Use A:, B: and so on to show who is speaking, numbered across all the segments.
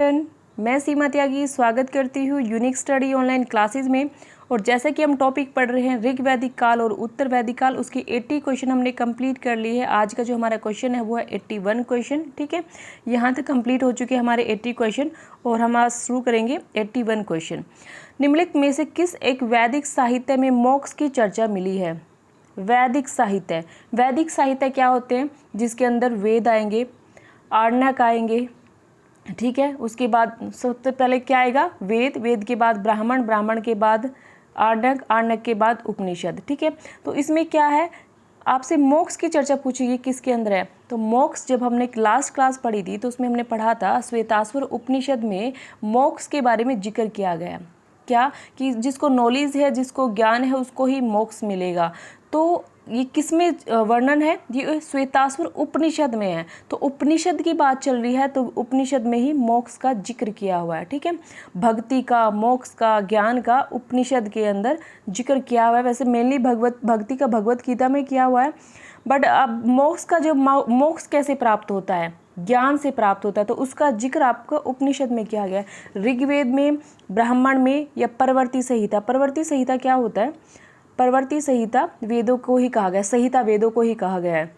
A: मैं सीमा त्यागी स्वागत करती हूँ यूनिक स्टडी ऑनलाइन क्लासेस में। और जैसे कि हम टॉपिक पढ़ रहे हैं ऋग वैदिक काल और उत्तर वैदिक काल, उसकी 80 क्वेश्चन हमने कंप्लीट कर लिए है। आज का जो हमारा क्वेश्चन है वो है 81 क्वेश्चन। ठीक है, यहाँ तक कंप्लीट हो चुके हैं हमारे 80 क्वेश्चन और हम आज शुरू करेंगे 81 क्वेश्चन। निम्नलिखित में से किस एक वैदिक साहित्य में मोक्ष की चर्चा मिली है? वैदिक साहित्य, वैदिक साहित्य क्या होते हैं? जिसके अंदर वेद आएंगे, आरण्यक आएंगे, ठीक है। उसके बाद सबसे पहले क्या आएगा? वेद, वेद के बाद ब्राह्मण, ब्राह्मण के बाद आर्णक, आर्णक के बाद उपनिषद। ठीक है, तो इसमें क्या है, आपसे मोक्ष की चर्चा पूछेगी किसके अंदर है। तो मोक्ष जब हमने लास्ट क्लास पढ़ी थी तो उसमें हमने पढ़ा था श्वेताश्वर उपनिषद में मोक्ष के बारे में जिक्र किया गया। क्या कि जिसको नॉलेज है, जिसको ज्ञान है, उसको ही मोक्ष मिलेगा। तो ये किस में वर्णन है? ये श्वेताश्वर उपनिषद में है। तो उपनिषद की बात चल रही है तो उपनिषद में ही मोक्ष का जिक्र किया हुआ है। ठीक है, भक्ति का, मोक्ष का, ज्ञान का उपनिषद के अंदर जिक्र किया हुआ है। वैसे मेनली भक्ति का भगवत गीता में किया हुआ है, बट अब मोक्ष का जो मोक्ष कैसे प्राप्त होता है? ज्ञान से प्राप्त होता है, तो उसका जिक्र आपका उपनिषद में किया गया है। ऋग्वेद में, ब्राह्मण में या परवर्ती संहिता। परवर्ती संहिता क्या होता है? परवर्ती संहिता वेदों को ही कहा गया, संहिता वेदों को ही कहा गया है।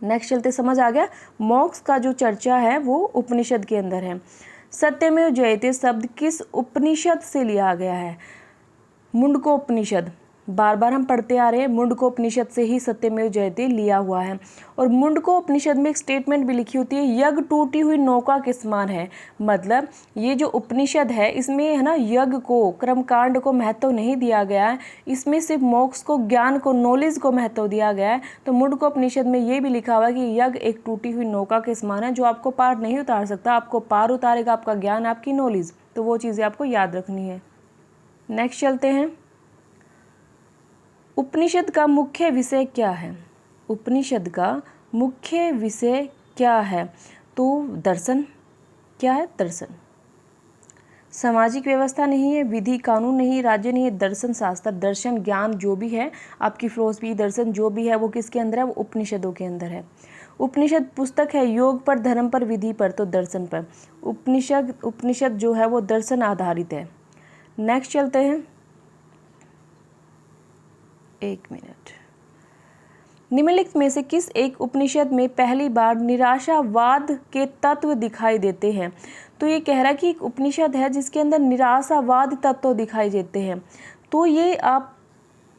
A: नेक्स्ट चलते, समझ आ गया। मोक्ष का जो चर्चा है वो उपनिषद के अंदर है। सत्यमेव जयते शब्द किस उपनिषद से लिया गया है? मुंडकोपनिषद। बार बार हम पढ़ते आ रहे हैं, मुंडकोपनिषद से ही सत्यमेव जयते लिया हुआ है। और मुंडकोपनिषद में एक स्टेटमेंट भी लिखी होती है, यज्ञ टूटी हुई नौका के समान है। मतलब ये जो उपनिषद है इसमें है ना, यज्ञ को, कर्मकांड को महत्व नहीं दिया गया है, इसमें सिर्फ मोक्ष को, ज्ञान को, नॉलेज को महत्व दिया गया है। तो मुंडकोपनिषद में ये भी लिखा हुआ है कि यज्ञ एक टूटी हुई नौका के समान है, जो आपको पार नहीं उतार सकता, आपको पार उतारेगा आपका ज्ञान, आपकी नॉलेज। तो वो चीज़ें आपको याद रखनी है। नेक्स्ट चलते हैं, उपनिषद का मुख्य विषय क्या है? उपनिषद का मुख्य विषय क्या है? तो दर्शन। क्या है? दर्शन। सामाजिक व्यवस्था नहीं है, विधि कानून नहीं, राज्य नहीं है, दर्शन शास्त्र, दर्शन ज्ञान जो भी है, आपकी फिलॉसफी, दर्शन जो भी है वो किसके अंदर है? वो उपनिषदों के अंदर है। उपनिषद पुस्तक है योग पर, धर्म पर, विधि पर, तो दर्शन पर। उपनिषद जो है वो दर्शन आधारित है। नेक्स्ट चलते हैं, एक मिनट। निम्नलिखित में से किस एक उपनिषद में पहली बार निराशावाद के तत्व दिखाई देते हैं? तो ये कह रहा है कि एक उपनिषद है जिसके अंदर निराशावाद तत्व दिखाई देते हैं। तो ये आप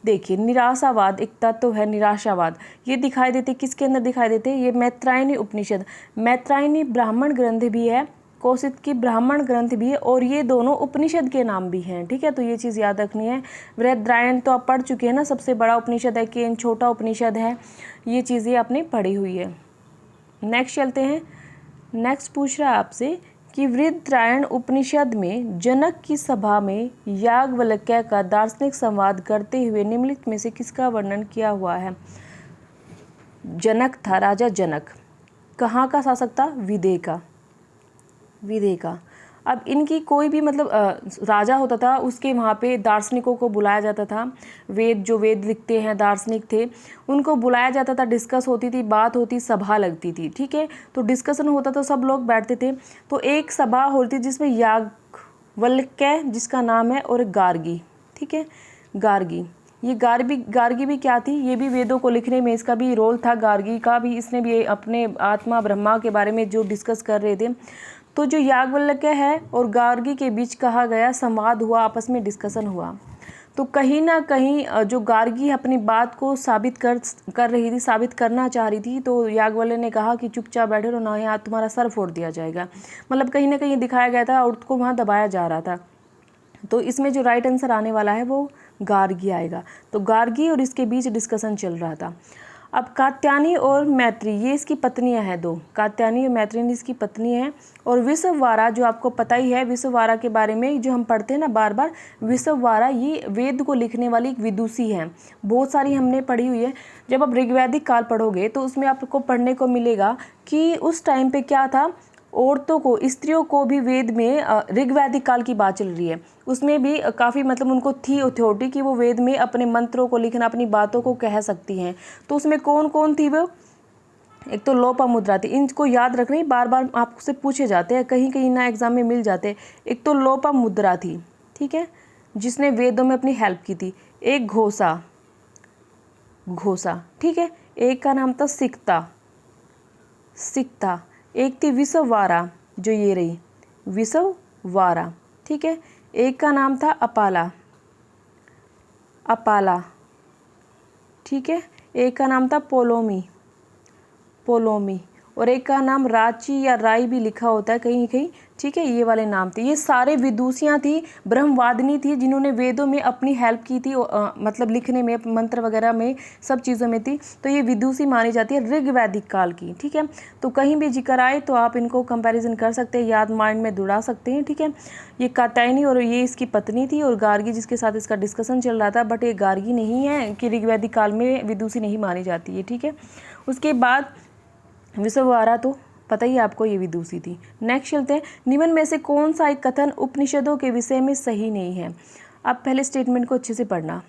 A: देखिए, निराशावाद एक तत्व है, निराशावाद ये दिखाई देते, किसके अंदर दिखाई देते हैं? ये मैत्रायणी उपनिषद, मैत्रायणी ब्राह्मण ग्रंथ भी है, कौशिक की ब्राह्मण ग्रंथ भी है, और ये दोनों उपनिषद के नाम भी हैं। ठीक है, तो ये चीज़ याद रखनी है। बृहदारण्यक तो आप पढ़ चुके हैं ना, सबसे बड़ा उपनिषद है, केन छोटा उपनिषद है, ये चीज़ें आपने पढ़ी हुई है। नेक्स्ट चलते हैं। नेक्स्ट पूछ रहा है आपसे कि बृहदारण्यक उपनिषद में जनक की सभा में याज्ञवल्क्य का दार्शनिक संवाद करते हुए निम्नलिखित में से किसका वर्णन किया हुआ है? जनक था, राजा जनक। कहाँ का शासक था? विदेह का, विदेह का। अब इनकी कोई भी मतलब राजा होता था, उसके वहाँ पे दार्शनिकों को बुलाया जाता था। वेद, जो वेद लिखते हैं दार्शनिक थे, उनको बुलाया जाता था, डिस्कस होती थी, बात होती, सभा लगती थी। ठीक है, तो डिस्कशन होता था, सब लोग बैठते थे। तो एक सभा होती जिसमें याज्ञवल्क्य जिसका नाम है, और गार्गी। ठीक है, गार्गी। ये गार्गी भी क्या थी? ये भी वेदों को लिखने में इसका भी रोल था, गार्गी का भी। इसने भी अपने आत्मा ब्रह्मा के बारे में जो डिस्कस कर रहे थे। तो जो याज्ञवल्क्य है और गार्गी के बीच कहा गया संवाद हुआ, आपस में डिस्कशन हुआ। तो कहीं ना कहीं जो गार्गी अपनी बात को साबित कर रही थी, साबित करना चाह रही थी, तो याज्ञवल्क्य ने कहा कि चुपचाप बैठे रहो, ना यहाँ तुम्हारा सर फोड़ दिया जाएगा। मतलब कहीं ना कहीं दिखाया गया था और उसको वहाँ दबाया जा रहा था। तो इसमें जो राइट आंसर आने वाला है वो गार्गी आएगा। तो गार्गी और इसके बीच डिस्कशन चल रहा था। अब कात्यायनी और मैत्री, ये इसकी पत्नियां हैं दो, कात्यायनी और मैत्रिणी इसकी पत्नी है। और विश्ववारा, जो आपको पता ही है, विश्ववारा के बारे में जो हम पढ़ते हैं ना बार बार, विश्ववारा ये वेद को लिखने वाली एक विदुषी है, बहुत सारी हमने पढ़ी हुई है। जब आप ऋग्वैदिक काल पढ़ोगे तो उसमें आपको पढ़ने को मिलेगा कि उस टाइम पे क्या था, औरतों को, स्त्रियों को भी वेद में, ऋग्वैदिक काल की बात चल रही है, उसमें भी काफ़ी मतलब उनको थी अथॉरिटी कि वो वेद में अपने मंत्रों को लिखना, अपनी बातों को कह सकती हैं। तो उसमें कौन कौन थी वो? एक तो लोपामुद्रा थी, इनको याद रखना ही, बार बार आपसे पूछे जाते हैं, कहीं कहीं ना एग्जाम में मिल जाते हैं। एक तो लोपामुद्रा थी, ठीक है, जिसने वेदों में अपनी हेल्प की थी। एक घोषा, घोषा, ठीक है। एक का नाम था सिक्ता, सिक्ता। एक थी विषवारा, जो ये रही विषवारा, ठीक है। एक का नाम था अपाला, अपाला, ठीक है। एक का नाम था पोलोमी, पोलोमी। और एक का नाम रांची या राई भी लिखा होता है कहीं कहीं, ठीक है। ये वाले नाम थे। ये सारे विदुषियाँ थी, ब्रह्मवादिनी थी, जिन्होंने वेदों में अपनी हेल्प की थी, मतलब लिखने में, मंत्र वगैरह में, सब चीज़ों में थी। तो ये विदुषी मानी जाती है ऋग वैदिक काल की, ठीक है। तो कहीं भी जिक्र आए तो आप इनको कंपैरिजन कर सकते हैं, याद माइंड में दुड़ा सकते हैं, ठीक है। ये कात्यायनी और ये इसकी पत्नी थी, और गार्गी जिसके साथ इसका डिस्कशन चल रहा था, बट ये गार्गी नहीं है कि ऋग वैदिक काल में विदुषी नहीं मानी जाती है, ठीक है। उसके बाद विषवारा तो पता ही आपको, ये विदुषी थी। नेक्स्ट चलते हैं, निम्न में से कौन सा एक कथन उपनिषदों के विषय में सही नहीं है। अब पहले स्टेटमेंट को अच्छे से पढ़ना।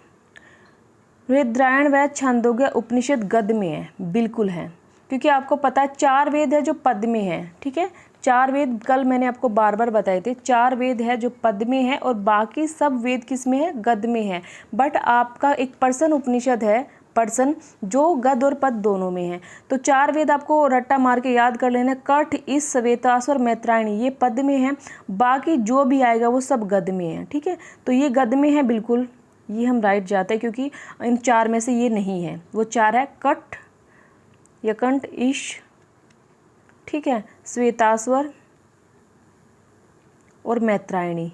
A: वेदायन व छांदोग्य उपनिषद गद में है, बिल्कुल है, क्योंकि आपको पता है 4 वेद है जो पद में है, ठीक है। 4 वेद कल मैंने आपको बार बार बताए थे, 4 वेद है जो पद में है, और बाकी सब वेद किस में है, गद में है। बट आपका एक पर्सन उपनिषद है, पर्सन, जो गद और पद दोनों में है। तो 4 वेद आपको रट्टा मार के याद कर लेना, कठ, इस, श्वेताश्वर, मैत्रायणी, ये पद में है, बाकी जो भी आएगा वो सब गद में है, ठीक है। तो ये गद में है, बिल्कुल ये हम राइट जाते हैं, क्योंकि इन 4 में से ये नहीं है। वो 4 है, कठ, यकंठ, ईश, ठीक है, श्वेताश्वर और मैत्रायणी।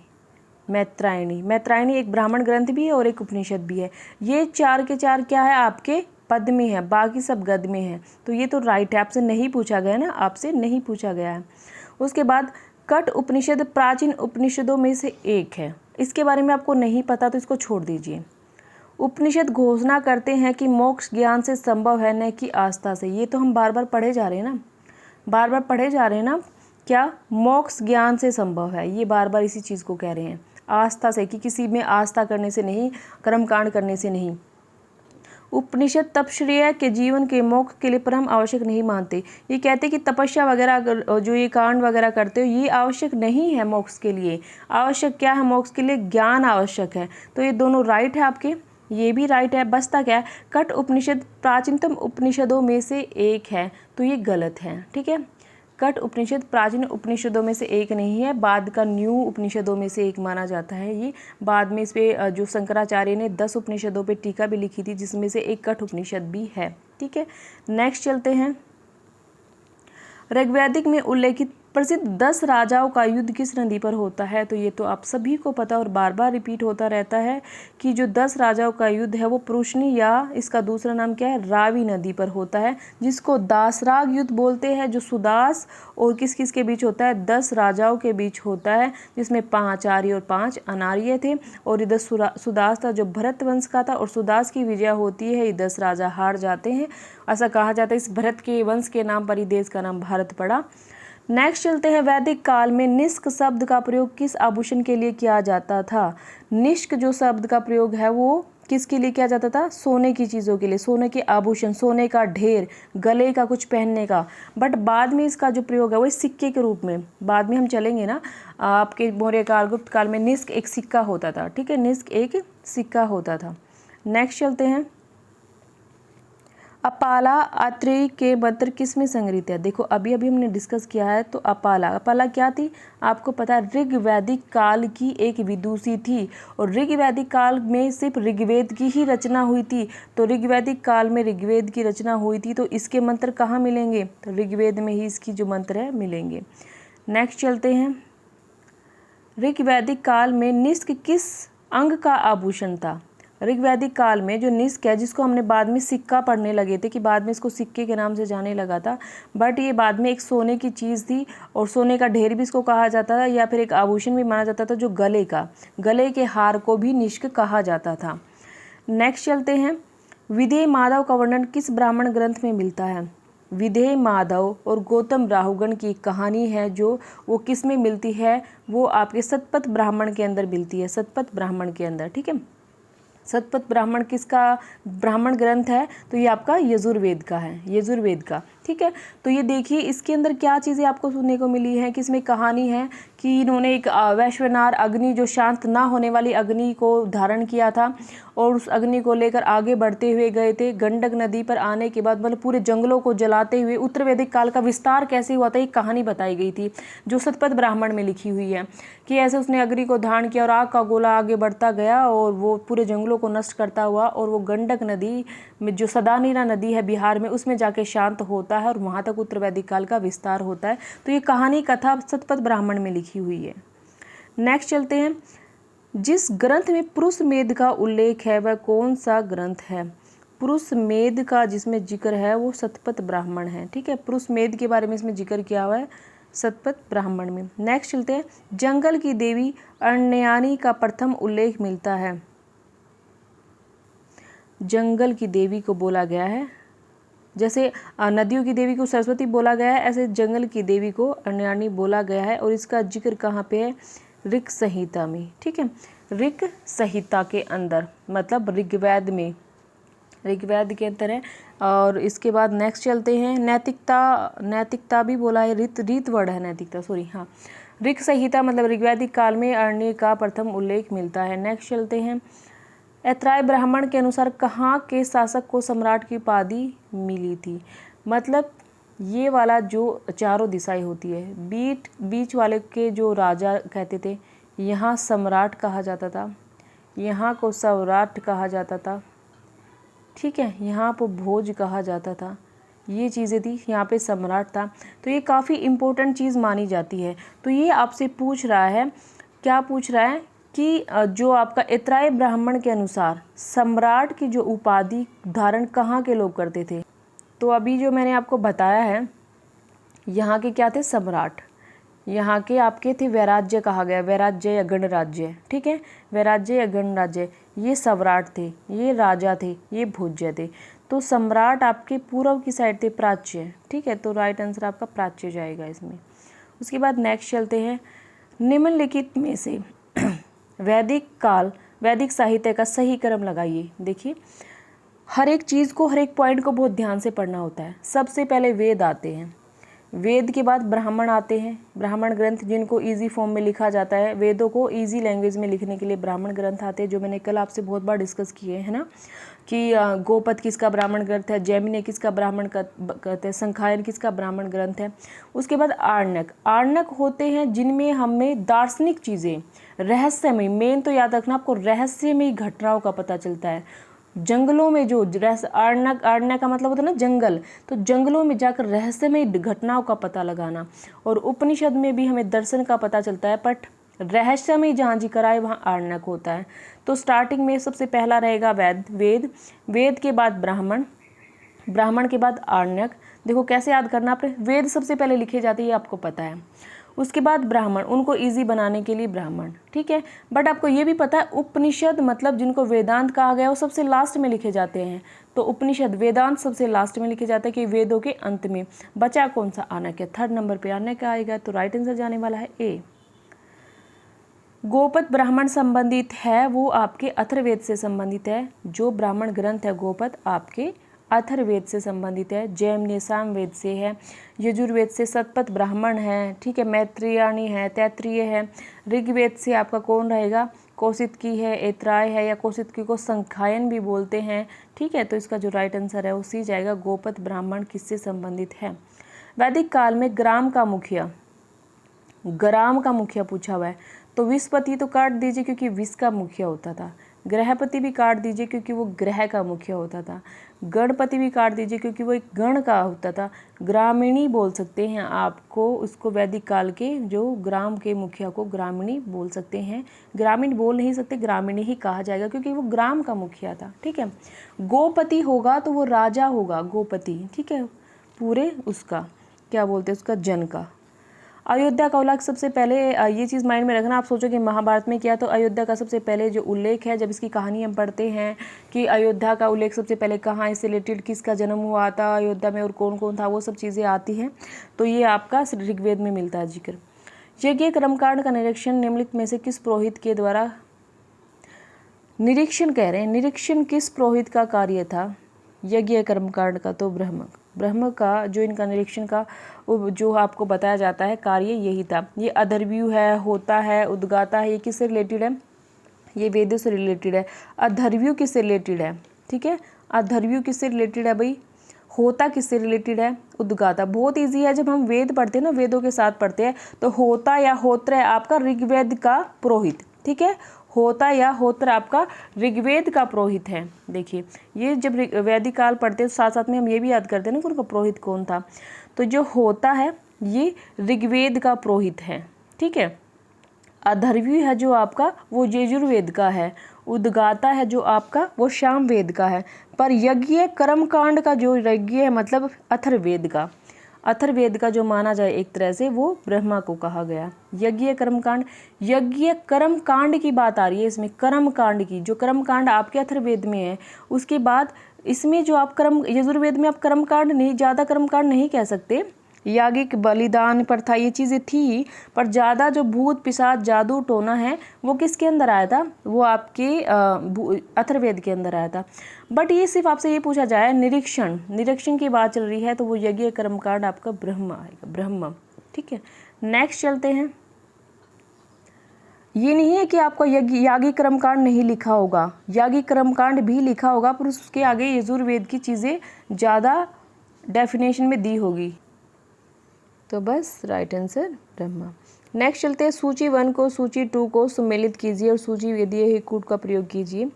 A: मैत्रायणी, मैत्रायणी एक ब्राह्मण ग्रंथ भी है और एक उपनिषद भी है। ये 4 के 4 क्या है, आपके पद में है, बाकी सब गद में है। तो ये तो राइट है, आपसे नहीं पूछा गया ना, आपसे नहीं पूछा गया है। उसके बाद कठ उपनिषद प्राचीन उपनिषदों में से एक है। इसके बारे में आपको नहीं पता तो इसको छोड़ दीजिए। उपनिषद घोषणा करते हैं कि मोक्ष ज्ञान से संभव है, न कि आस्था से। ये तो हम बार बार पढ़े जा रहे हैं ना, बार बार पढ़े जा रहे हैं ना, क्या मोक्ष ज्ञान से संभव है, ये बार बार इसी चीज़ को कह रहे हैं, आस्था से, कि किसी में आस्था करने से नहीं, कर्मकांड करने से नहीं। उपनिषद तपश्रेय के जीवन के मोक्ष के लिए परम आवश्यक नहीं मानते। ये कहते कि तपस्या वगैरह जो ये कांड वगैरह करते हो, ये आवश्यक नहीं है मोक्ष के लिए। आवश्यक क्या है मोक्ष के लिए, ज्ञान आवश्यक है। तो ये दोनों राइट है आपके, ये भी राइट है। बसता क्या है, कठ उपनिषद प्राचीनतम उपनिषदों में से एक है, तो ये गलत है, ठीक है। कठ उपनिषद प्राचीन उपनिषदों में से एक नहीं है, बाद का न्यू उपनिषदों में से एक माना जाता है। ये बाद में इस पे जो शंकराचार्य ने 10 उपनिषदों पे टीका भी लिखी थी, जिसमें से एक कठ उपनिषद भी है, ठीक है। नेक्स्ट चलते हैं, ऋग्वैदिक में उल्लेखित प्रसिद्ध 10 राजाओं का युद्ध किस नदी पर होता है। तो ये तो आप सभी को पता और बार बार रिपीट होता रहता है कि जो 10 राजाओं का युद्ध है वो पुरुषनी, या इसका दूसरा नाम क्या है, रावी नदी पर होता है, जिसको दासराग युद्ध बोलते हैं, जो सुदास और किस किस के बीच होता है, 10 राजाओं के बीच होता है, जिसमें 5 आर्य और 5 अनार्य थे। और इधर सुदास था जो भरत वंश का था, और सुदास की विजय होती है, ये 10 राजा हार जाते हैं। ऐसा कहा जाता है इस भरत के वंश के नाम पर ही देश का नाम भारत पड़ा। नेक्स्ट चलते हैं, वैदिक काल में निष्क शब्द का प्रयोग किस आभूषण के लिए किया जाता था। निष्क जो शब्द का प्रयोग है वो किसके लिए किया जाता था, सोने की चीज़ों के लिए, सोने के आभूषण, सोने का ढेर, गले का कुछ पहनने का। बट बाद में इसका जो प्रयोग है वो सिक्के के रूप में, बाद में हम चलेंगे ना, आपके मौर्य काल, गुप्त काल में निष्क एक सिक्का होता था, ठीक है, निष्क एक सिक्का होता था। नेक्स्ट चलते हैं, अपाला आत्रेयी के मंत्र किस में संग्रहित है। देखो अभी अभी हमने डिस्कस किया है, तो अपाला, अपाला क्या थी, आपको पता है ऋग वैदिक काल की एक विदुषी थी, और ऋग वैदिक काल में सिर्फ ऋग्वेद की ही रचना हुई थी। तो ऋग वैदिक काल में ऋग्वेद की रचना हुई थी, तो इसके मंत्र कहाँ मिलेंगे, तो ऋग्वेद में ही इसकी जो मंत्र है मिलेंगे। नेक्स्ट चलते हैं, ऋग वैदिक काल में निष्क किस अंग का आभूषण था। ऋग्वैदिक काल में जो निष्क है, जिसको हमने बाद में सिक्का पढ़ने लगे थे कि बाद में इसको सिक्के के नाम से जाने लगा था, बट ये बाद में एक सोने की चीज़ थी, और सोने का ढेर भी इसको कहा जाता था, या फिर एक आभूषण भी माना जाता था, जो गले के हार को भी निष्क कहा जाता था। नेक्स्ट चलते हैं, विदेह माधव का वर्णन किस ब्राह्मण ग्रंथ में मिलता है। विदेह माधव और गौतम राहुगण की कहानी है जो वो किस में मिलती है, वो आपके शतपथ ब्राह्मण के अंदर मिलती है, शतपथ ब्राह्मण के अंदर, ठीक है। शतपथ ब्राह्मण किसका ब्राह्मण ग्रंथ है, तो ये आपका यजुर्वेद का है, यजुर्वेद का, ठीक है। तो ये देखिए इसके अंदर क्या चीज़ें आपको सुनने को मिली है कि इसमें कहानी है कि इन्होंने एक वैश्वनार अग्नि, जो शांत ना होने वाली अग्नि को धारण किया था और उस अग्नि को लेकर आगे बढ़ते हुए गए थे। गंडक नदी पर आने के बाद मतलब पूरे जंगलों को जलाते हुए उत्तर वैदिक काल का विस्तार कैसे हुआ था, एक कहानी बताई गई थी जो शतपथ ब्राह्मण में लिखी हुई है कि ऐसे उसने अग्नि को धारण किया और आग का गोला आगे बढ़ता गया और वो पूरे जंगलों को नष्ट करता हुआ और वो गंडक नदी में, जो सदानीरा नदी है बिहार में, उसमें जाके शांत होता है और वहाँ तक उत्तर वैदिक काल का विस्तार होता है। तो ये कहानी कथा शतपथ ब्राह्मण में लिखी हुई है। नेक्स्ट चलते हैं, जिस ग्रंथ में पुरुष मेध का उल्लेख है वह कौन सा ग्रंथ है? पुरुष मेध का जिसमें जिक्र है वो शतपथ ब्राह्मण है, ठीक है। पुरुष मेध के बारे में इसमें जिक्र किया हुआ है शतपथ ब्राह्मण में। नेक्स्ट चलते हैं, जंगल की देवी अरण्यानी का प्रथम उल्लेख मिलता है। जंगल की देवी को बोला गया है, जैसे नदियों की देवी को सरस्वती बोला गया है, ऐसे जंगल की देवी को अरण्यानी बोला गया है। और इसका जिक्र कहाँ पे है? ऋक संहिता में, ठीक है। ऋक संहिता के अंदर, मतलब ऋग्वेद के अंदर है। और इसके बाद नेक्स्ट चलते हैं, नैतिकता भी बोला है, रीत वर्ड है नैतिकता, सॉरी, हाँ। ऋक संहिता मतलब ऋग्वैदिक काल में अरण्य का प्रथम उल्लेख मिलता है। नेक्स्ट चलते हैं, ऐतराय ब्राह्मण के अनुसार कहाँ के शासक को सम्राट की उपाधि मिली थी? मतलब ये वाला जो चारों दिशाएं होती है, बीच वाले के जो राजा कहते थे, यहाँ सम्राट कहा जाता था, यहाँ को सौराठ कहा जाता था, ठीक है, यहाँ पर भोज कहा जाता था, ये चीज़ें थी, यहाँ पे सम्राट था। तो ये काफ़ी इम्पोर्टेंट चीज़ मानी जाती है। तो ये आपसे पूछ रहा है, क्या पूछ रहा है कि जो आपका ऐतराय ब्राह्मण के अनुसार सम्राट की जो उपाधि धारण कहाँ के लोग करते थे? तो अभी जो मैंने आपको बताया है, यहाँ के क्या थे? सम्राट। यहाँ के आपके थे वैराज्य कहा गया, वैराज्य या गणराज्य, ठीक है, वैराज्य या गणराज्य, ये सम्राट थे, ये राजा थे, ये भोज्य थे। तो सम्राट आपके पूर्व की साइड थे, प्राच्य, ठीक है। तो राइट आंसर आपका प्राच्य जाएगा इसमें। उसके बाद नेक्स्ट चलते हैं, निम्नलिखित में से वैदिक साहित्य का सही क्रम लगाइए। देखिए हर एक चीज़ को, हर एक पॉइंट को बहुत ध्यान से पढ़ना होता है। सबसे पहले वेद आते हैं, वेद के बाद ब्राह्मण आते हैं, ब्राह्मण ग्रंथ जिनको इजी फॉर्म में लिखा जाता है, वेदों को इजी लैंग्वेज में लिखने के लिए ब्राह्मण ग्रंथ आते हैं, जो मैंने कल आपसे बहुत बार डिस्कस किए हैं ना, कि गोपद किसका ब्राह्मण ग्रंथ है, जैमिनी किसका ब्राह्मण कहते हैं, संखायन किसका ब्राह्मण ग्रंथ है। उसके बाद आर्णक होते हैं जिनमें हमें दार्शनिक चीज़ें, रहस्यमय, मेन तो याद रखना आपको, रहस्यमय घटनाओं का पता चलता है। जंगलों में जो आरण्य का मतलब होता है ना जंगल, तो जंगलों में जाकर रहस्यमय घटनाओं का पता लगाना। और उपनिषद में भी हमें दर्शन का पता चलता है, बट रहस्यमय जहाँ जिक्र आए वहाँ आर्णक होता है। तो स्टार्टिंग में सबसे पहला रहेगा वेद के बाद ब्राह्मण के बाद आर्णक। देखो कैसे याद करना, आपने वेद सबसे पहले लिखे जाते हैं, ये आपको पता है। उसके बाद ब्राह्मण, उनको इजी बनाने के लिए ब्राह्मण, ठीक है। बट आपको ये भी पता है उपनिषद मतलब जिनको वेदांत कहा गया वो सबसे लास्ट में लिखे जाते हैं। तो उपनिषद वेदांत सबसे लास्ट में लिखे जाते हैं कि वेदों के अंत में। बचा कौन सा? आर्णक है, थर्ड नंबर पे आर्णक आएगा। तो राइट आंसर जाने वाला है ए। गोपद ब्राह्मण संबंधित है, वो आपके अथर्ववेद से संबंधित है। जो ब्राह्मण ग्रंथ है गोपद आपके अथर्ववेद से संबंधित है, जैमिनी सामवेद से है, यजुर्वेद से शतपथ ब्राह्मण है, ठीक है, मैत्रेयी है, तैत्तिरीय है। ऋग्वेद से आपका कौन रहेगा? कौशितकी है, ऐतराय है, या कौशितकी को संखायन भी बोलते हैं, ठीक है। तो इसका जो राइट आंसर है वो सी जाएगा। गोपद ब्राह्मण किससे संबंधित है? वैदिक काल में ग्राम का मुखिया पूछा हुआ है, तो विस्पति तो काट दीजिए क्योंकि विष का मुखिया होता था, ग्रहपति भी काट दीजिए क्योंकि वो ग्रह का मुखिया होता था, गणपति भी काट दीजिए क्योंकि वो एक गण का होता था, ग्रामीणी बोल सकते हैं आपको उसको, वैदिक काल के जो ग्राम के मुखिया को ग्रामीणी बोल सकते हैं। ग्रामीण बोल नहीं सकते, ग्रामीणी ही कहा जाएगा क्योंकि वो ग्राम का मुखिया था, ठीक है। गोपति होगा तो वो राजा होगा, गोपति, ठीक है, पूरे उसका क्या बोलते हैं, उसका जन का। अयोध्या का उल्लेख सबसे पहले, ये चीज़ माइंड में रखना, आप सोचो कि महाभारत में किया, तो अयोध्या का सबसे पहले जो उल्लेख है, जब इसकी कहानी हम पढ़ते हैं कि अयोध्या का उल्लेख सबसे पहले कहाँ, इससे रिलेटेड किसका जन्म हुआ था अयोध्या में और कौन कौन था, वो सब चीज़ें आती हैं। तो ये आपका ऋग्वेद में मिलता है जिक्र। यज्ञ कर्मकांड का निरीक्षण निम्नलिखित में से किस पुरोहित के द्वारा, निरीक्षण कह रहे हैं, निरीक्षण किस पुरोहित का कार्य था? यज्ञ कर्मकांड का तो ब्रह्म का जो इनका निरीक्षण का जो आपको बताया जाता है कार्य यही था। ये अधर्व्यू है, होता है, उद्गाता है, ये किससे रिलेटेड है? ये वेदों से रिलेटेड है। अधर्व्यू किससे रिलेटेड है? ठीक है, अधर्व्यू किससे रिलेटेड है भाई? होता किससे रिलेटेड है? उद्गाता। बहुत इजी है, जब हम वेद पढ़ते हैं ना, वेदों के साथ पढ़ते हैं, तो होता या होत्र है आपका ऋग्वेद का पुरोहित। ठीक है, होता या होत्र आपका ऋग्वेद का पुरोहित है। देखिए, ये जब वैदिक काल पढ़ते हैं तो साथ साथ में हम ये भी याद करते हैं ना कि उनका पुरोहित कौन था। तो जो होता है ये ऋग्वेद का पुरोहित है। ठीक है, अधर्व्यू है जो आपका वो यजुर्वेद का है। उद्गाता है जो आपका वो सामवेद का है। पर यज्ञ कर्मकांड का जो यज्ञ है मतलब अथर्ववेद का, अथर्ववेद का जो माना जाए एक तरह से वो ब्रह्मा को कहा गया। यज्ञ कर्मकांड, यज्ञ कर्मकांड की बात आ रही है इसमें, कर्मकांड की। जो कर्मकांड आपके अथर्ववेद में है, उसके बाद इसमें जो आप कर्म, यजुर्वेद में आप कर्मकांड नहीं, ज़्यादा कर्मकांड नहीं कह सकते। यागिक बलिदान प्रथा ये चीज़ें थी, पर ज़्यादा जो भूत पिशाच जादू टोना है वो किसके अंदर आया था? वो आपके अथर्ववेद के अंदर आया था। बट ये सिर्फ आपसे ये पूछा जाए निरीक्षण की बात चल रही है, तो वो यज्ञ कर्मकांड आपका ब्रह्म आएगा, ब्रह्म। ठीक है, नेक्स्ट चलते हैं। ये नहीं है कि आपका यागी कर्मकांड नहीं लिखा होगा, यागी कर्मकांड भी लिखा होगा, पर उसके आगे यजुर्वेद की चीज़ें ज़्यादा डेफिनेशन में दी होगी। तो बस राइट आंसर ब्रह्मा। नेक्स्ट चलते हैं, सूची 1 को सूची 2 को सुमेलित कीजिए और सूची वेदीय हिकूट का प्रयोग कीजिए।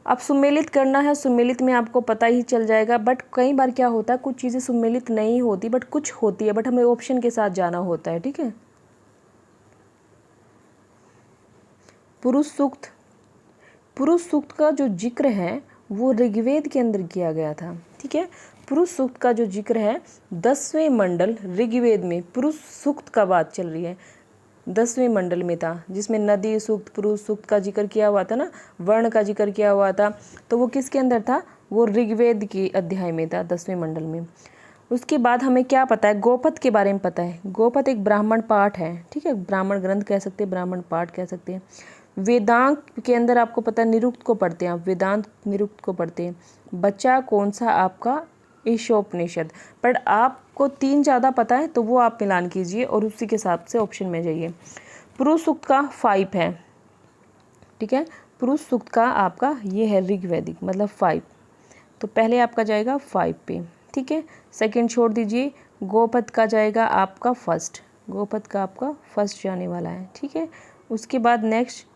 A: अब सुमेलित करना है, सुमेलित में आपको पता ही चल जाएगा, बट कई बार क्या होता है कुछ चीज़ें सुमेलित नहीं होती बट कुछ होती है, बट हमें ऑप्शन के साथ जाना होता है। ठीक है, पुरुष सूक्त, पुरुष सूक्त का जो जिक्र है वो ऋग्वेद के अंदर किया गया था। ठीक है, पुरुष सूक्त का जो जिक्र है 10वें मंडल ऋग्वेद में पुरुष सूक्त का बात चल रही है, 10वें मंडल में था, जिसमें नदी सूक्त, पुरुष सूक्त का जिक्र किया हुआ था ना, वर्ण का जिक्र किया हुआ था। तो वो किसके अंदर था? वो ऋग्वेद के अध्याय में था, 10वें मंडल में। उसके बाद हमें क्या पता है? गोपद के बारे में पता है। गोपद एक ब्राह्मण पाठ है। ठीक है, ब्राह्मण ग्रंथ कह सकते हैं, ब्राह्मण पाठ कह सकते हैं। वेदांत के अंदर आपको पता है निरुक्त को पढ़ते हैं आप, वेदांत निरुक्त को पढ़ते हैं। बच्चा कौन सा आपका? ईशोपनिषद। पर आपको 3 ज़्यादा पता है तो वो आप मिलान कीजिए और उसी के हिसाब से ऑप्शन में जाइए। पुरुष सूक्त का 5 है। ठीक है, पुरुष सूक्त का आपका ये है ऋग्वेदिक मतलब 5, तो पहले आपका जाएगा 5 पे। ठीक है, सेकंड छोड़ दीजिए, गोपद का जाएगा आपका फर्स्ट, गोपद का आपका फर्स्ट जाने वाला है। ठीक है, उसके बाद नेक्स्ट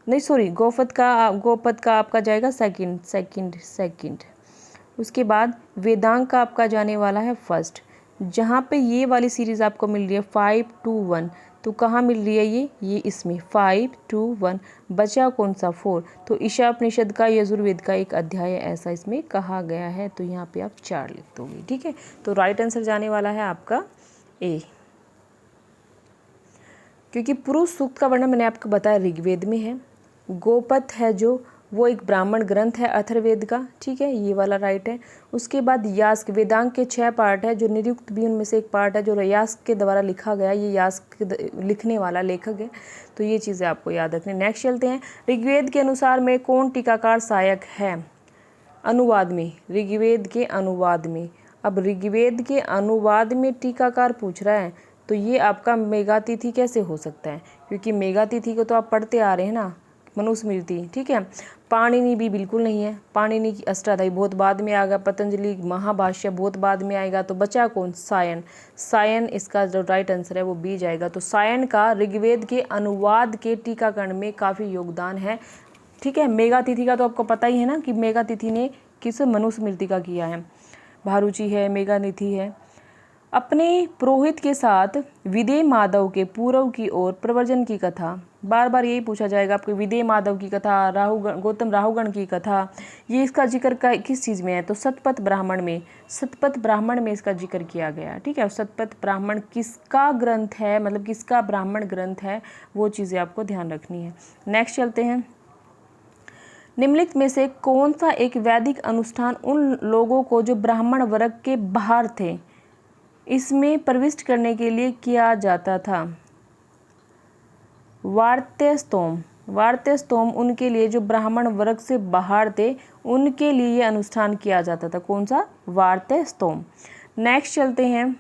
A: नहीं सॉरी गोपद का आपका जाएगा सेकंड। उसके बाद वेदांग का आपका जाने वाला है फर्स्ट। जहाँ पे ये वाली सीरीज़ आपको मिल रही है 5 2 1, तो कहाँ मिल रही है ये इसमें 5 2 1। बचा कौन सा? 4। तो ईशापनिषद का यजुर्वेद का एक अध्याय ऐसा इसमें कहा गया है, तो यहाँ पे आप 4 लिख दोगे। ठीक है, तो राइट आंसर जाने वाला है आपका ए, क्योंकि पुरुष सूक्त का वर्णन मैंने आपको बताया ऋग्वेद में है। गोपद है जो वो एक ब्राह्मण ग्रंथ है अथर्ववेद का। ठीक है, ये वाला राइट है। उसके बाद यास्क, वेदांग के 6 पार्ट है, जो निरुक्त भी उनमें से एक पार्ट है जो यास्क के द्वारा लिखा गया, ये यास्क लिखने वाला लेखक है, तो ये चीज़ें आपको याद रखनी। नेक्स्ट चलते हैं, ऋग्वेद के अनुसार में कौन टीकाकार सहायक है? अनुवाद में, ऋग्वेद के अनुवाद में। अब ऋग्वेद के अनुवाद में टीकाकार पूछ रहा है, तो ये आपका मेघातिथि कैसे हो सकता है? क्योंकि मेघातिथि को तो आप पढ़ते आ रहे हैं ना, मनुस्मृति। ठीक है, पाणिनि भी बिल्कुल नहीं है, पाणिनि की अष्टाध्यायी बहुत बाद में आएगा, पतंजलि महाभाष्य बहुत बाद में आएगा। तो बचा कौन? सायन। सायन इसका जो राइट आंसर है वो बी जाएगा। तो सायन का ऋग्वेद के अनुवाद के टीकाकरण में काफ़ी योगदान है। ठीक है, मेघातिथि का तो आपको पता ही है ना कि मेघातिथि ने किस मनुस्मृति का किया है, भारुचि है, मेघातिथि है। अपने पुरोहित के साथ विदेह माधव के पूर्व की ओर प्रव्रजन की कथा, बार बार यही पूछा जाएगा आपको। विदेह माधव की कथा, गौतम राहुगण की कथा, ये इसका जिक्र किस चीज़ में है? तो सतपथ ब्राह्मण में, सतपथ ब्राह्मण में इसका जिक्र किया गया। ठीक है, सतपथ ब्राह्मण किसका ग्रंथ है, मतलब किसका ब्राह्मण ग्रंथ है, वो चीज़ें आपको ध्यान रखनी है। नेक्स्ट चलते हैं, निम्नलिखित में से कौन सा एक वैदिक अनुष्ठान उन लोगों को जो ब्राह्मण वर्ग के बाहर थे इसमें प्रविष्ट करने के लिए किया जाता था? वार्त्यस्तोम, वार्ते स्तोम उनके लिए जो ब्राह्मण वर्ग से बाहर थे उनके लिए ये अनुष्ठान किया जाता था। कौन सा? वार्ते स्तोम। नेक्स्ट चलते हैं,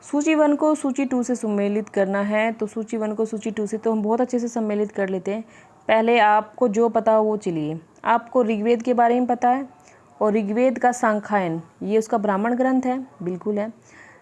A: सूची 1 को सूची 2 से सम्मिलित करना है। तो सूची 1 को सूची 2 से तो हम बहुत अच्छे से सम्मिलित कर लेते हैं। पहले आपको जो पता हो वो चलिए। आपको ऋग्वेद के बारे में पता है, और ऋग्वेद का सांख्यायन ये उसका ब्राह्मण ग्रंथ है, बिल्कुल है।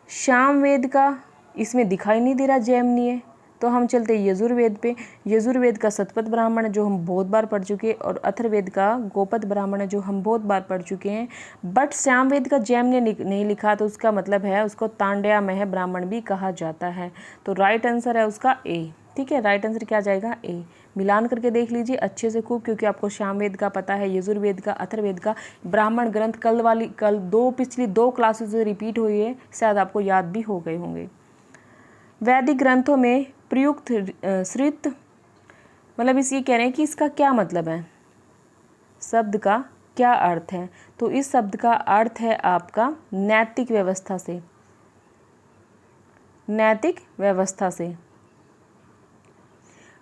A: सामवेद का इसमें दिखाई नहीं दे रहा, जैमिनी है। तो हम चलते हैं यजुर्वेद पे। यजुर्वेद का शतपथ ब्राह्मण है जो हम बहुत बार पढ़ चुके हैं, और अथर्ववेद का गोपद ब्राह्मण है जो हम बहुत बार पढ़ चुके हैं। बट सामवेद का जैमिनी ने नहीं लिखा, तो उसका मतलब है उसको तांड्यामय ब्राह्मण भी कहा जाता है। तो राइट आंसर है उसका ए। ठीक है, राइट आंसर क्या जाएगा? ए। मिलान करके देख लीजिए अच्छे से खूब, क्योंकि आपको सामवेद का पता है, यजुर्वेद का, अथर्ववेद का, ब्राह्मण ग्रंथ कल पिछली दो क्लासेस जो रिपीट हुई है शायद आपको याद भी हो गए होंगे। वैदिक ग्रंथों में प्रयुक्त श्रित, मतलब इस ये कह रहे हैं कि इसका क्या मतलब है, शब्द का क्या अर्थ है। तो इस शब्द का अर्थ है आपका नैतिक व्यवस्था से, नैतिक व्यवस्था से।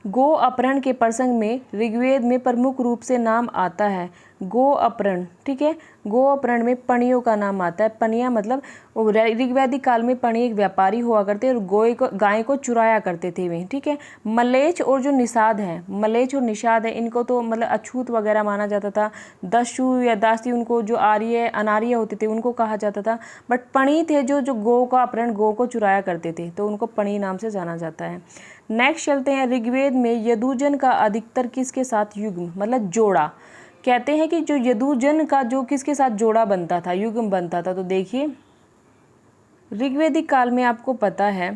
A: गो अपहरण के प्रसंग में ऋग्वेद में प्रमुख रूप से नाम आता है गो अपहरण। ठीक है, गो अपहरण में पणियों का नाम आता है। पनिया मतलब ऋग्वैदिक काल में पणी एक व्यापारी हुआ करते और गाय को चुराया करते थे वे। ठीक है, मलेच्छ और जो निषाद है, मलेच्छ और निषाद है, इनको तो मतलब अछूत वगैरह माना जाता था। दस्यु या दासी उनको जो आर्य अनार्य होते थे उनको कहा जाता था। बट पणी थे जो गो का अपहरण, गो को चुराया करते थे, तो उनको पणी नाम से जाना जाता है। नेक्स्ट चलते हैं, ऋग्वेद में यदुजन का अधिकतर किसके साथ युग्म मतलब जोड़ा, कहते हैं कि जो यदुजन का जो किसके साथ जोड़ा बनता था, युग्म बनता था। तो देखिए ऋग्वेदिक काल में आपको पता है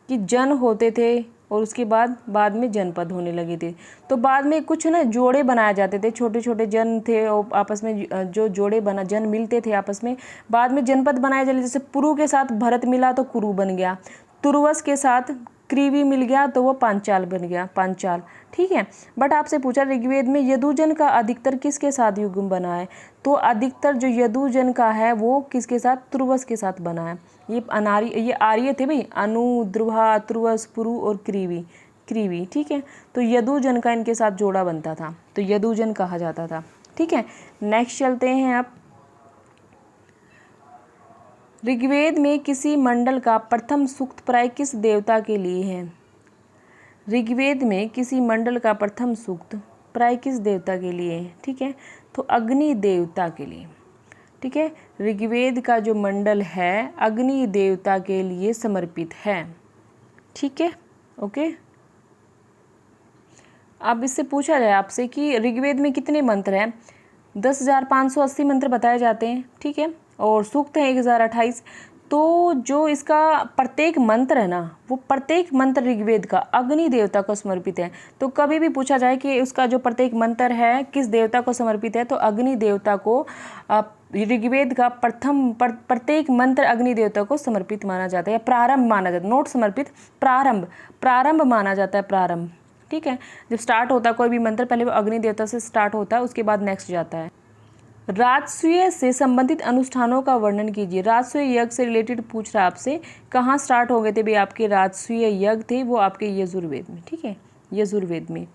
A: कि जन होते थे और उसके बाद में जनपद होने लगे थे। तो बाद में कुछ ना जोड़े बनाए जाते थे, छोटे छोटे जन थे और आपस में जो जोड़े बना जन मिलते थे आपस में, बाद में जनपद बनाए जाते। जैसे पुरु के साथ भरत मिला तो कुरु बन गया, तुर्वस के साथ क्रीवी मिल गया तो वो पांचाल बन गया, पांचाल। ठीक है, बट आपसे पूछा ऋग्वेद में यदुजन का अधिकतर किसके साथ युग्म बना है, तो अधिकतर जो यदुजन का है वो किसके साथ, तुर्वस के साथ बना है। ये आर्य थे भाई, अनु, ध्रुवा, तुर्वस, पुरु और क्रीवी। ठीक है, तो यदुजन का इनके साथ जोड़ा बनता था, तो यदुजन कहा जाता था। ठीक है, नेक्स्ट चलते हैं आप, ऋग्वेद में किसी मंडल का प्रथम सूक्त प्राय किस देवता के लिए है। ऋग्वेद में किसी मंडल का प्रथम सूक्त प्राय किस देवता के लिए है। ठीक है, तो अग्नि देवता के लिए। ठीक है, ऋग्वेद का जो मंडल है अग्नि देवता के लिए समर्पित है। ठीक है, ओके। अब इससे पूछा जाए आपसे कि ऋग्वेद में कितने मंत्र हैं, 10,580 मंत्र बताए जाते हैं। ठीक है, और सूक्त है 1028। तो जो इसका प्रत्येक मंत्र है ना, वो प्रत्येक मंत्र ऋग्वेद का अग्नि देवता को समर्पित है। तो कभी भी पूछा जाए कि उसका जो प्रत्येक मंत्र है किस देवता को समर्पित है, तो अग्नि देवता को ऋग्वेद का प्रत्येक मंत्र अग्नि देवता को समर्पित माना जाता है, या प्रारंभ माना जाता है, नोट समर्पित, प्रारंभ माना जाता है, प्रारंभ। ठीक है, जब स्टार्ट होता है कोई भी मंत्र पहले वो अग्नि देवता से स्टार्ट होता है, उसके बाद नेक्स्ट जाता है। राजसूय से संबंधित अनुष्ठानों का वर्णन कीजिए। राजसूय यज्ञ से रिलेटेड पूछ रहा है आपसे, कहाँ स्टार्ट हो गए थे भाई आपके राजसूय यज्ञ थे, वो आपके यजुर्वेद में। ठीक है, यजुर्वेद में।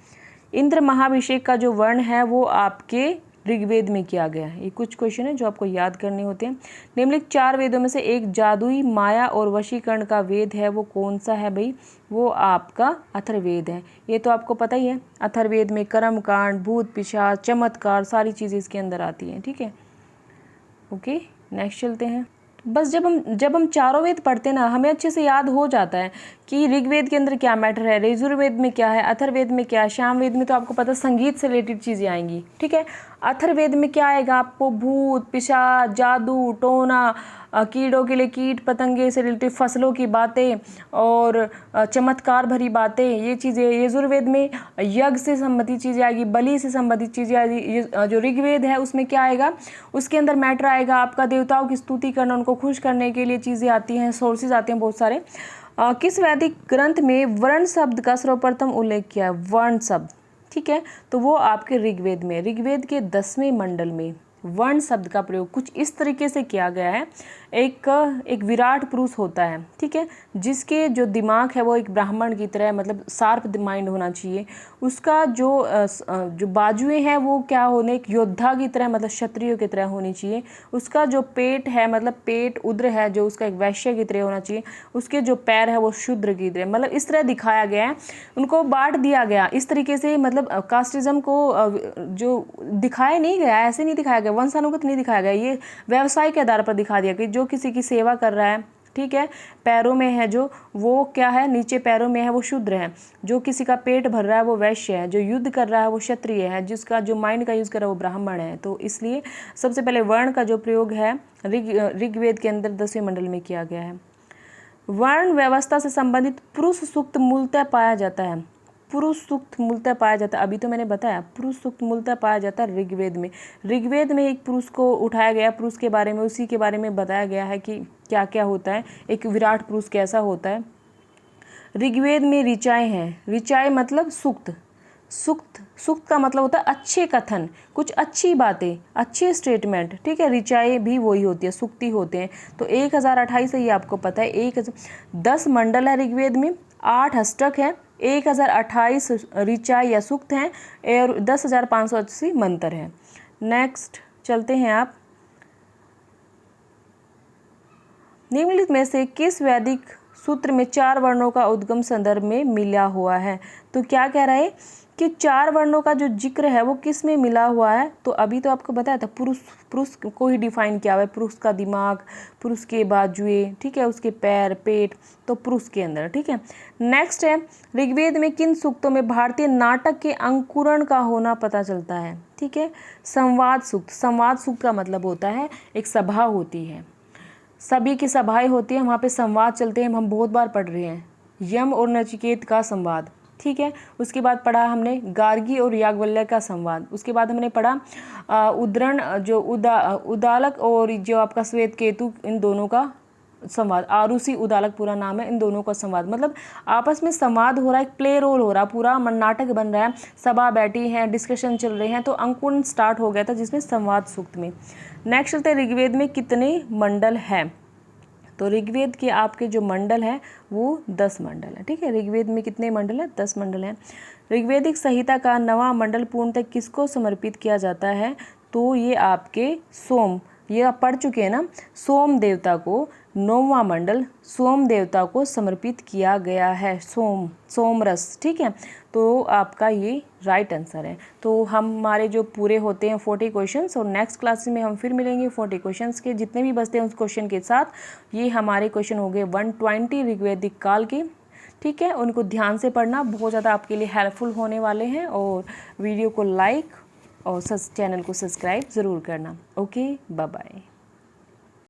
A: इंद्र महाभिषेक का जो वर्ण है वो आपके ऋग्वेद में किया गया है। ये कुछ क्वेश्चन है जो आपको याद करने होते हैं। निम्नलिखित 4 वेदों में से एक जादुई माया और वशीकरण का वेद है, वो कौन सा है भाई, वो आपका अथर्ववेद है। ये तो आपको पता ही है, अथर्ववेद में कर्मकांड, भूत पिशाच, चमत्कार, सारी चीज़ें इसके अंदर आती हैं। ठीक है, ओके, नेक्स्ट चलते हैं। बस जब हम चारों वेद पढ़ते ना, हमें अच्छे से याद हो जाता है कि ऋग्वेद के अंदर क्या मैटर है, यजुर्वेद में क्या है, अथर्ववेद में क्या है, सामवेद में तो आपको पता संगीत से रिलेटेड चीज़ें आएंगी। ठीक है, अथर्ववेद में क्या आएगा आपको, भूत पिशाच, जादू टोना, कीड़ों के लिए कीट पतंगे से रिलेटेड फसलों की बातें और चमत्कार भरी बातें, ये चीज़ें। यजुर्वेद में यज्ञ से संबंधित चीज़ें आएगी, बलि से संबंधित चीज़ें आएगी। जो ऋग्वेद है उसमें क्या आएगा, उसके अंदर मैटर आएगा आपका देवताओं की स्तुति करना, उनको खुश करने के लिए चीज़ें आती हैं, सोर्सेज आते हैं बहुत सारे। किस वैदिक ग्रंथ में वर्ण शब्द का सर्वप्रथम उल्लेख किया है, वर्ण शब्द। ठीक है, तो वो आपके ऋग्वेद में, ऋग्वेद के 10वें मंडल में वर्ण शब्द का प्रयोग कुछ इस तरीके से किया गया है। एक विराट पुरुष होता है, ठीक है, जिसके जो दिमाग है वो एक ब्राह्मण की तरह मतलब शार्प माइंड होना चाहिए। उसका जो बाजुएं हैं वो क्या होने, एक योद्धा की तरह मतलब क्षत्रियो की तरह होनी चाहिए। उसका जो पेट है मतलब पेट उद्र है जो उसका एक वैश्य की तरह होना चाहिए। उसके जो पैर है वो शूद्र की तरह, मतलब इस तरह दिखाया गया है, उनको बांट दिया गया इस तरीके से। मतलब कास्टिज्म को जो दिखाया नहीं गया, ऐसे नहीं दिखाया गया, वंशानुगत नहीं दिखाया गया, ये व्यवसाय के आधार पर दिखा दिया कि जो किसी की सेवा कर रहा है, ठीक है, पैरों में है जो वो क्या है, नीचे पैरों में है वो शूद्र है, जो किसी का पेट भर रहा है वो वैश्य है, जो युद्ध कर रहा है वो क्षत्रिय है, जिसका जो माइंड का यूज़ कर रहा है वो ब्राह्मण है। तो इसलिए सबसे पहले वर्ण का जो प्रयोग है ऋग्वेद के अंदर 10वें मंडल में किया गया है। वर्ण व्यवस्था से संबंधित पुरुष सूक्त मूलतः पाया जाता है। पुरुष सूक्त मूलतः पाया जाता है, अभी तो मैंने बताया पुरुष सूक्त मूलतः पाया जाता है ऋग्वेद में। ऋग्वेद में एक पुरुष को उठाया गया, पुरुष के बारे में, उसी के बारे में बताया गया है कि क्या क्या होता है, एक विराट पुरुष कैसा होता है। ऋग्वेद में ऋचाएँ हैं, ऋचाएँ मतलब सूक्त, सूक्त का मतलब होता है अच्छे कथन, कुछ अच्छी बातें, अच्छे स्टेटमेंट, ठीक है, ऋचाएँ भी वही होती है, सूक्ति होते हैं। तो 1028 है, ये आपको पता है। 10 मंडल है ऋग्वेद में, 8 अष्टक है, 1028 ऋचा या सूक्त हैं और 10,580 मंत्र हैं। नेक्स्ट चलते हैं आप। निम्नलिखित में से किस वैदिक सूत्र में 4 वर्णों का उद्गम संदर्भ में मिला हुआ है? तो क्या कह रहा है कि 4 वर्णों का जो जिक्र है वो किस में मिला हुआ है? तो अभी तो आपको बताया था, पुरुष को ही डिफाइन किया हुआ है, पुरुष का दिमाग, पुरुष के बाजुएं, ठीक है, उसके पैर, पेट, तो पुरुष के अंदर, ठीक है। नेक्स्ट है, ऋग्वेद में किन सूक्तों में भारतीय नाटक के अंकुरण का होना पता चलता है? ठीक है, संवाद सूक्त। संवाद सूक्त का मतलब होता है एक सभा होती है, सभी की सभाएं होती है, वहाँ पे संवाद चलते हैं, हम बहुत बार पढ़ रहे हैं यम और नचिकेत का संवाद, ठीक है। उसके बाद पढ़ा हमने गार्गी और याज्ञवल्क्य का संवाद। उसके बाद हमने पढ़ा उद्रण जो उदालक और जो आपका श्वेत केतु, इन दोनों का संवाद। आरुषि उदालक पूरा नाम है, इन दोनों का संवाद, मतलब आपस में संवाद हो रहा है, एक प्ले रोल हो रहा है, पूरा नाटक बन रहा है, सभा बैठी है, डिस्कशन चल रहे हैं, तो अंकुरण स्टार्ट हो गया था जिसमें संवाद सूक्त में। नेक्स्ट चलते हैं, ऋग्वेद में कितने मंडल हैं? तो ऋग्वेद के आपके जो मंडल है वो 10 मंडल है, ठीक है। ऋग्वेद में कितने मंडल हैं? 10 मंडल हैं। ऋग्वेदिक संहिता का 9वां मंडल पूर्णतः किसको समर्पित किया जाता है? तो ये आपके सोम, ये आप पढ़ चुके हैं ना, सोम देवता को 9वां मंडल सोम देवता को समर्पित किया गया है, सोमरस, ठीक है। तो आपका ये राइट आंसर है। तो हमारे जो पूरे होते हैं 40 क्वेश्चंस, और नेक्स्ट क्लास में हम फिर मिलेंगे 40 क्वेश्चंस के, जितने भी बचते हैं उस क्वेश्चन के साथ। ये हमारे क्वेश्चन हो गए 120 ऋग्वेदिक काल के, ठीक है। उनको ध्यान से पढ़ना, बहुत ज़्यादा आपके लिए हेल्पफुल होने वाले हैं। और वीडियो को लाइक और चैनल को सब्सक्राइब ज़रूर करना। Okay, bye bye.